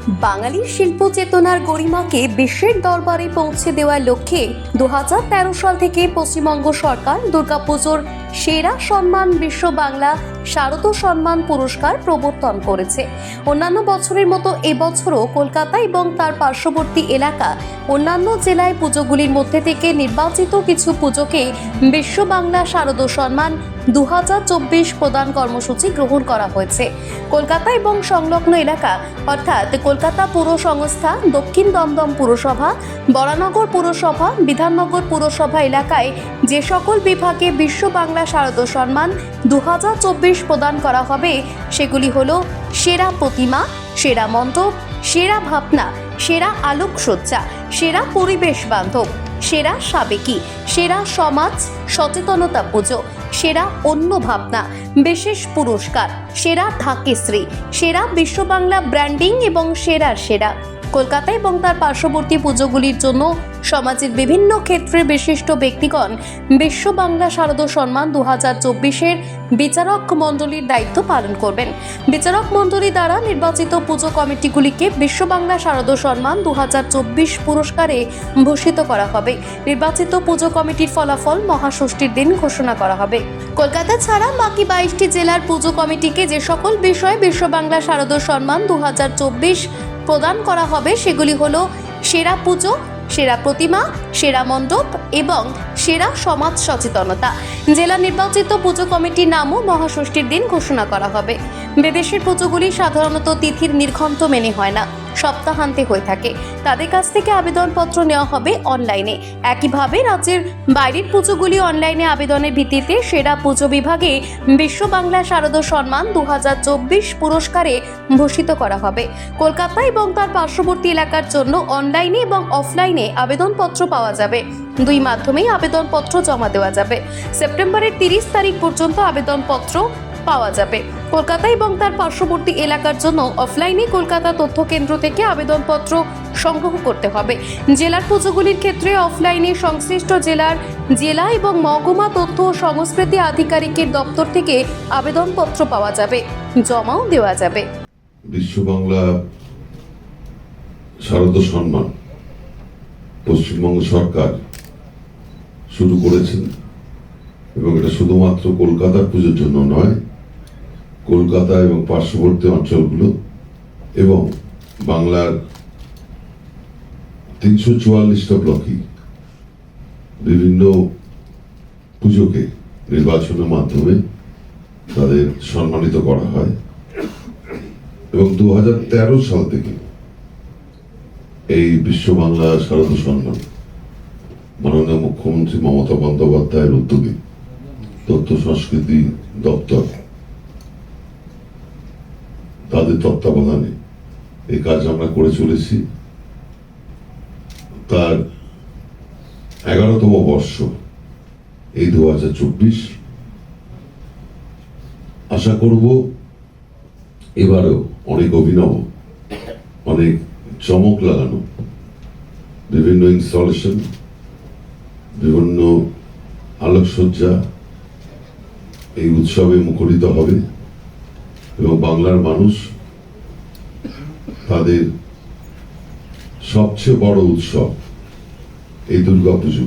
বাঙালির শিল্প চেতনার গরিমাকে বিশ্বের দরবারে পৌঁছে দেওয়ার লক্ষ্যে 2013 সাল থেকে পশ্চিমবঙ্গ সরকার দুর্গাপুজোর সেরা সম্মান বিশ্ব বাংলা শারদ সম্মান পুরস্কার প্রবর্তন করেছে। অন্যান্য বছরের মতো এবছরও কলকাতা এবং তার পার্শ্ববর্তী এলাকা অন্যান্য জেলায় পুজোগুলির মধ্যে থেকে নির্বাচিত কিছু পুজোকে বিশ্ব বাংলা শারদ সম্মান 2024 প্রদান কর্মসূচি গ্রহণ করা হয়েছে। কলকাতা এবং সংলগ্ন এলাকা অর্থাৎ কলকাতা পুর সংস্থা, দক্ষিণ দমদম পুরসভা, বরানগর পুরসভা, বিধাননগর পুরসভা এলাকায় যে সকল বিভাগে বিশ্ব বাংলা শারদ সম্মান 2024 প্রদান করা হবে সেগুলি হলো সেরা প্রতিমা, সেরা মণ্ডপ, সেরা ভাবনা, সেরা আলোকসজ্জা, সেরা পরিবেশ বান্ধব, সেরা সাবেকি, সেরা সমাজ সচেতনতা পুজো, সেরা অন্য ভাবনা, বিশেষ পুরস্কার, সেরা ঢাকেশ্রী, সেরা বিশ্ব বাংলা ব্র্যান্ডিং এবং সেরা কলকাতা এবং তার পার্শ্ববর্তী পুজোগুলির জন্য সমাজের বিভিন্ন ক্ষেত্রে বিশিষ্ট ব্যক্তিগণ বিশ্ব বাংলা শারদ সম্মান 2024-এর বিচারক মণ্ডলীর দায়িত্ব পালন করবেন। বিচারক মণ্ডলী দ্বারা নির্বাচিত পুজো কমিটিগুলিকে বিশ্ব বাংলা শারদ সম্মান 2024 পুরস্কারে ভূষিত করা হবে। নির্বাচিত পুজো কমিটির ফলাফল মহাষষ্ঠীর দিন ঘোষণা করা হবে। কলকাতা ছাড়া বাকি 22টি জেলার পুজো কমিটিকে যে সকল বিষয়ে বিশ্ব বাংলা শারদ সম্মান 2024 প্রদান করা হবে সেগুলি হলো সেরা পুজো, সেরা প্রতিমা, সেরা মণ্ডপ এবং সেরা সমাজ সচেতনতা। জেলা নির্বাচিত পুজো কমিটির নামও মহাষষ্ঠীর দিন ঘোষণা করা হবে। বিদেশের পুজোগুলি সাধারণত তিথির নির্ঘণ্ট মেনে হয় না, সপ্তাহান্তে হয়ে থাকে। তাদের কাছ থেকে আবেদনপত্র নেওয়া হবে অনলাইনে। একইভাবে রাজ্যের বাইরের পুজোগুলি অনলাইনে আবেদনের ভিত্তিতে সেরা পুজো বিভাগে বিশ্ব বাংলা শারদ সম্মান 2024 পুরস্কারে ভূষিত করা হবে। কলকাতা এবং তার পার্শ্ববর্তী এলাকার জন্য অনলাইনে এবং অফলাইনে আবেদনপত্র পাওয়া যাবে। দুই মাধ্যমেই আবেদনপত্র জমা দেওয়া যাবে। সেপ্টেম্বরের 30 তারিখ পর্যন্ত আবেদনপত্র পাওয়া যাবে। কলকাতা এবং তার পার্শ্ববর্তী এলাকার জন্য অফলাইনে কলকাতা তথ্য কেন্দ্র থেকে আবেদনপত্র সংগ্রহ করতে হবে। জেলার পুজোগুলির ক্ষেত্রে অফলাইনে সংশ্লিষ্ট জেলা এবং মহকুমা তথ্য ও সংস্কৃতি আধিকারিকের দপ্তর থেকে আবেদনপত্র পাওয়া যাবে, জমাও দেওয়া যাবে। বিশ্ব বাংলা শারদ সম্মান পশ্চিমবঙ্গ সরকার শুরু করেছেন এবং এটা শুধুমাত্র কলকাতার পুজোর জন্য নয়, কলকাতা এবং পার্শ্ববর্তী অঞ্চলগুলো এবং বাংলার 344টা ব্লকে বিভিন্ন পুজোকে নির্বাচনের মাধ্যমে তাদের সম্মানিত করা হয় এবং 2013 সাল থেকে এই বিশ্ব বাংলা শারদ সম্মান মাননীয় মুখ্যমন্ত্রী মমতা বন্দ্যোপাধ্যায়ের উদ্যোগে তথ্য সংস্কৃতি দপ্তর তাদের তত্ত্বাবধানে এই কাজ আমরা করে চলেছি। তার 11তম বর্ষ এই 2024। আশা করব এবারেও অনেক অভিনব, অনেক চমক লাগানো বিভিন্ন ইনস্টলেশন, বিভিন্ন আলোকসজ্জা এই উৎসবে মুখরিত হবে এবং বাংলার মানুষ তাদের সবচেয়ে বড় উৎসব এই দুর্গাপুজো